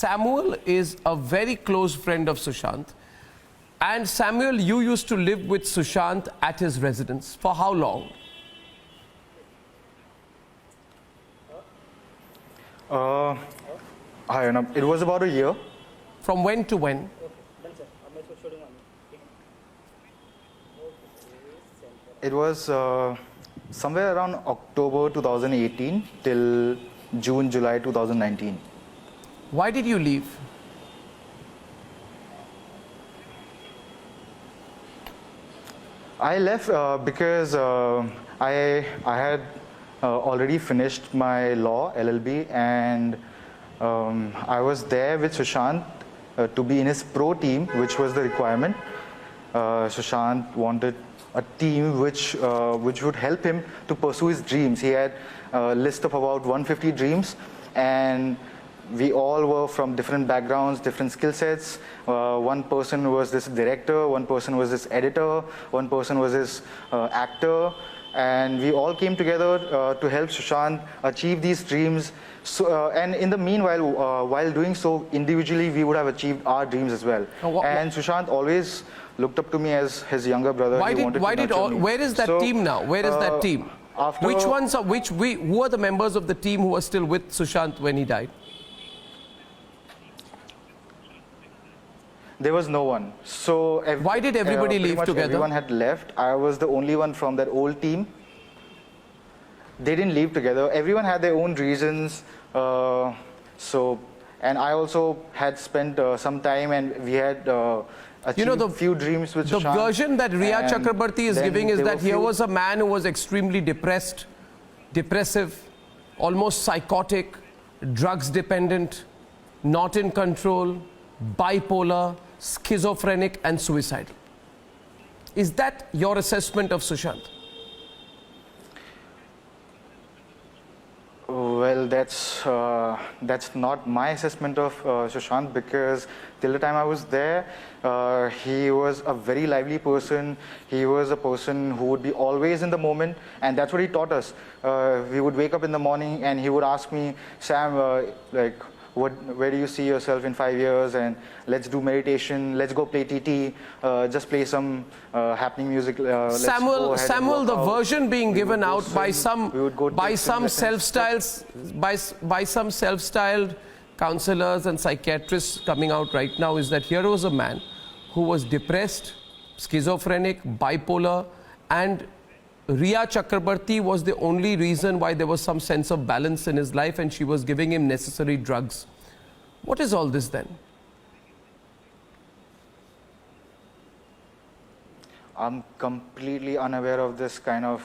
Samuel is a very close friend of Sushant. And Samuel, you used to live with Sushant at his residence. For how long? Hi, ARNAB. It was about a year. From when to when? It was somewhere around October 2018 till June, July 2019. Why did you leave? I left because I had already finished my law LLB, and I was there with Sushant to be in his pro team, which was the requirement. Sushant wanted a team which would help him to pursue his dreams. He had a list of about 150 dreams, and we all were from different backgrounds, different skill sets. One person was this director, one person was this editor, one person was this actor, and we all came together to help Sushant achieve these dreams. So, and in the meanwhile, while doing so, individually we would have achieved our dreams as well. And Sushant always looked up to me as his younger brother. Where is that team now? Where is that team? Who are the members of the team who are still with Sushant when he died? There was no one. So why did everybody leave together? Everyone had left. I was the only one from that old team. They didn't leave together. Everyone had their own reasons. And I also had spent some time, and we had achieved a few dreams with Sushant. The version that Riya Chakrabarti is giving is that here was a man who was extremely depressed, depressive, almost psychotic, drugs dependent, not in control, bipolar, schizophrenic and suicidal. Is that your assessment of Sushant? Well, that's not my assessment of Sushant, because till the time I was there, he was a very lively person. He was a person who would be always in the moment, and that's what he taught us. We would wake up in the morning and he would ask me, Sam, where do you see yourself in 5 years? And let's do meditation. Let's go play TT. Just play some happening music. Samuel, the version being given out by some self-styled counselors and psychiatrists coming out right now is that here was a man who was depressed, schizophrenic, bipolar, and Riya Chakrabarti was the only reason why there was some sense of balance in his life, and she was giving him necessary drugs. What is all this then? I'm completely unaware of this kind of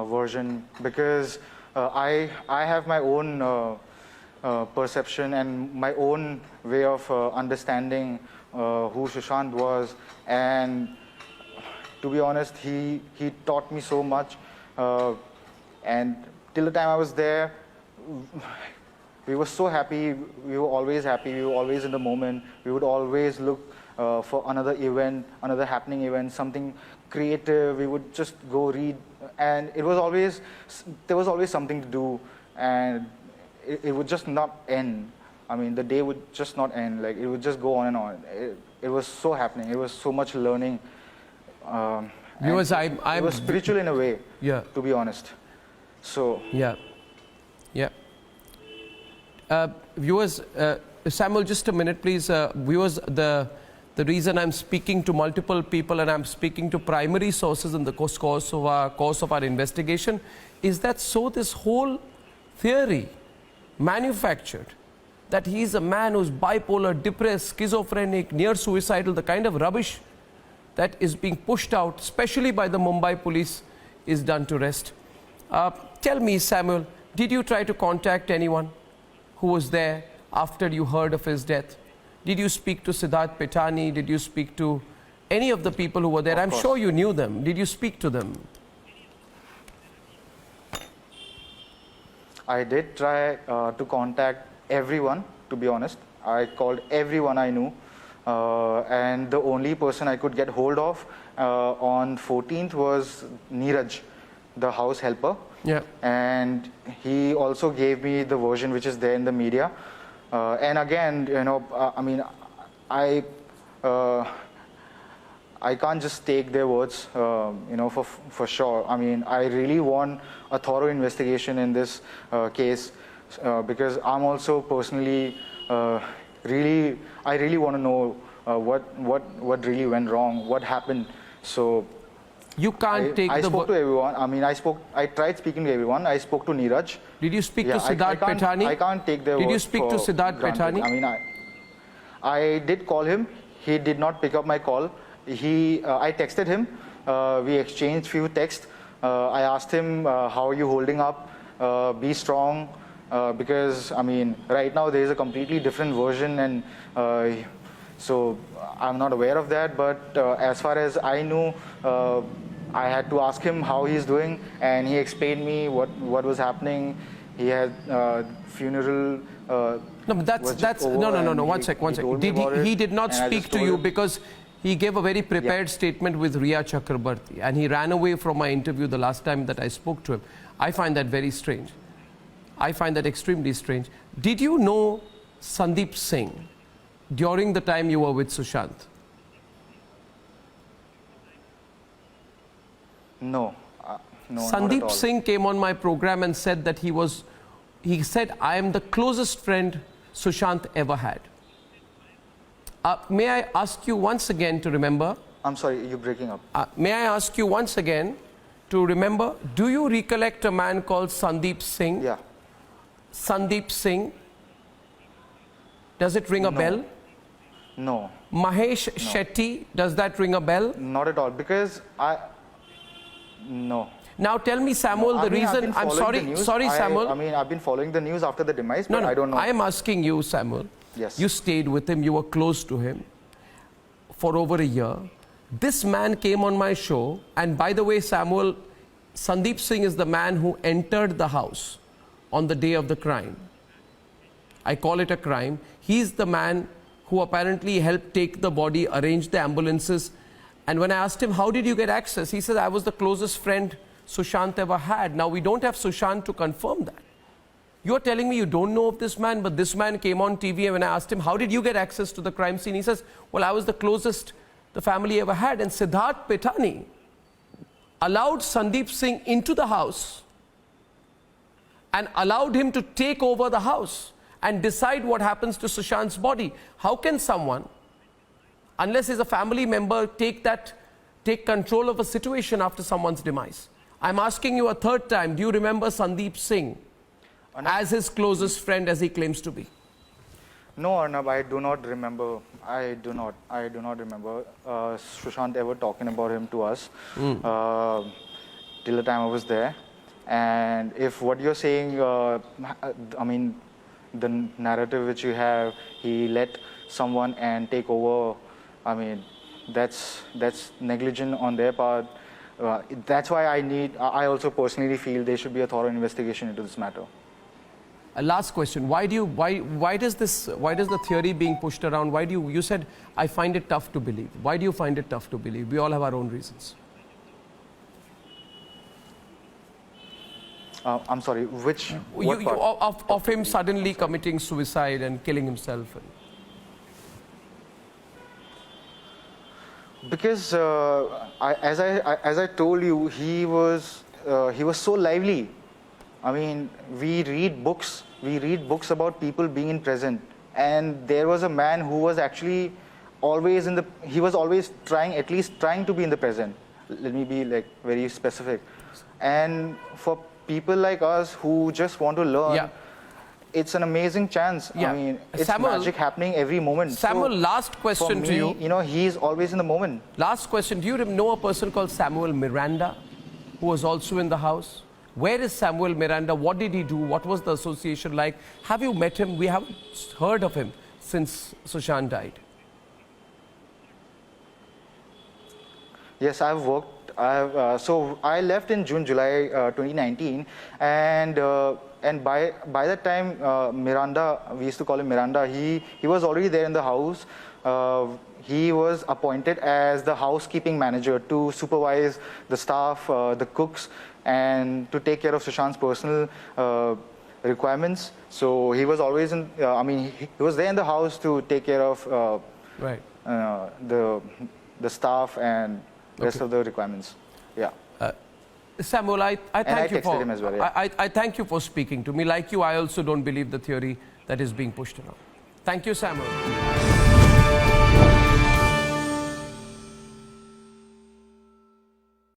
version, because I have my own perception and my own way of understanding who Sushant was, and to be honest, he taught me so much, and till the time I was there, we were so happy. We were always happy. We were always in the moment. We would always look for another event, another happening event, something creative. We would just go read, and there was always something to do, and it would just not end. I mean, the day would just not end. Like, it would just go on and on. It was so happening. It was so much learning. It was spiritual in a way, yeah, to be honest. So yeah. Viewers, Samuel, just a minute, please. Viewers, the reason I'm speaking to multiple people and I'm speaking to primary sources in the course of our investigation is that this whole theory manufactured that he's a man who's bipolar, depressed, schizophrenic, near suicidal, the kind of rubbish that is being pushed out, especially by the Mumbai police, is done to rest. Tell me, Samuel, did you try to contact anyone who was there after you heard of his death? Did you speak to Siddharth Pitani? Did you speak to any of the people who were there? I'm sure you knew them. Did you speak to them? I did try to contact everyone, to be honest. I called everyone I knew. And the only person I could get hold of on 14th was Neeraj, the house helper. Yeah. And he also gave me the version which is there in the media. And again, I mean, I I can't just take their words, for sure. I mean, I really want a thorough investigation in this case because I'm also personally I really want to know what really went wrong, what happened. So You can't take I the... spoke to everyone. I mean, I tried speaking to everyone. I spoke to Neeraj. Did you speak to I Siddharth Petani? I can't take their Did you words speak to for Siddharth granted. Petani? I mean, I did call him. He did not pick up my call. I texted him. We exchanged few texts. I asked him, how are you holding up? Be strong. Because, I mean, right now there is a completely different version, and so I'm not aware of that. But as far as I knew, I had to ask him how he's doing, and he explained me what was happening. He had funeral. No, but that's no. One sec. He did not speak to you because he gave a very prepared statement with Riya Chakrabarti, and he ran away from my interview the last time that I spoke to him. I find that very strange. I find that extremely strange. Did you know Sandeep Singh during the time you were with Sushant? No, no. Sandeep Singh came on my program and said that he said, I am the closest friend Sushant ever had. May I ask you once again to remember? I'm sorry, you're breaking up. May I ask you once again to remember, do you recollect a man called Sandeep Singh? Yeah. Sandeep Singh? Does it ring a bell? No. Mahesh Shetty, does that ring a bell? Not at all, because no. Now tell me, Samuel, the reason... I'm sorry, Samuel. I mean, I've been following the news after the demise, but No, I don't know. I am asking you, Samuel. Yes. You stayed with him, you were close to him for over a year. This man came on my show, and by the way, Samuel, Sandeep Singh is the man who entered the house on the day of the crime. I call it a crime. He's the man who apparently helped take the body, arrange the ambulances. And when I asked him, how did you get access? He said, I was the closest friend Sushant ever had. Now, we don't have Sushant to confirm that. You're telling me you don't know of this man, but this man came on TV, and when I asked him, how did you get access to the crime scene? He says, well, I was the closest the family ever had. And Siddharth Petani allowed Sandeep Singh into the house and allowed him to take over the house and decide what happens to Sushant's body. How can someone, unless he's a family member, take control of a situation after someone's demise? I'm asking you a third time, do you remember Sandeep Singh as his closest friend as he claims to be? No, Arnab, I do not remember. I do not remember Sushant ever talking about him to us till the time I was there. And if what you're saying, I mean, the narrative which you have, he let someone and take over, I mean, that's negligent on their part. That's why I also personally feel there should be a thorough investigation into this matter. Last question, why does the theory being pushed around, you said, I find it tough to believe. Why do you find it tough to believe? We all have our own reasons. I'm sorry, what part? Of him suddenly committing suicide and killing himself. Because as I told you, he was so lively. I mean, we read books about people being in prison, and there was a man who was actually always he was always at least trying to be in the present. Let me be like very specific. And for people like us who just want to learn, it's an amazing chance. I mean, it's magic happening every moment. Samuel, last question to you. You know, he's always in the moment. Last question. Do you know a person called Samuel Miranda, who was also in the house? Where is Samuel Miranda? What did he do? What was the association like? Have you met him? We haven't heard of him since Sushant died. Yes, I've worked. So I left in July 2019, and by that time, Miranda, we used to call him Miranda. He was already there in the house. He was appointed as the housekeeping manager to supervise the staff, the cooks, and to take care of Sushant's personal requirements. So he was always in, I mean, he was there in the house to take care of Right. the staff and rest Okay. of the requirements. Yeah. Samuel, I thank you texted for him as well, yeah. I thank you for speaking to me. Like you, I also don't believe the theory that is being pushed around. Thank you, Samuel.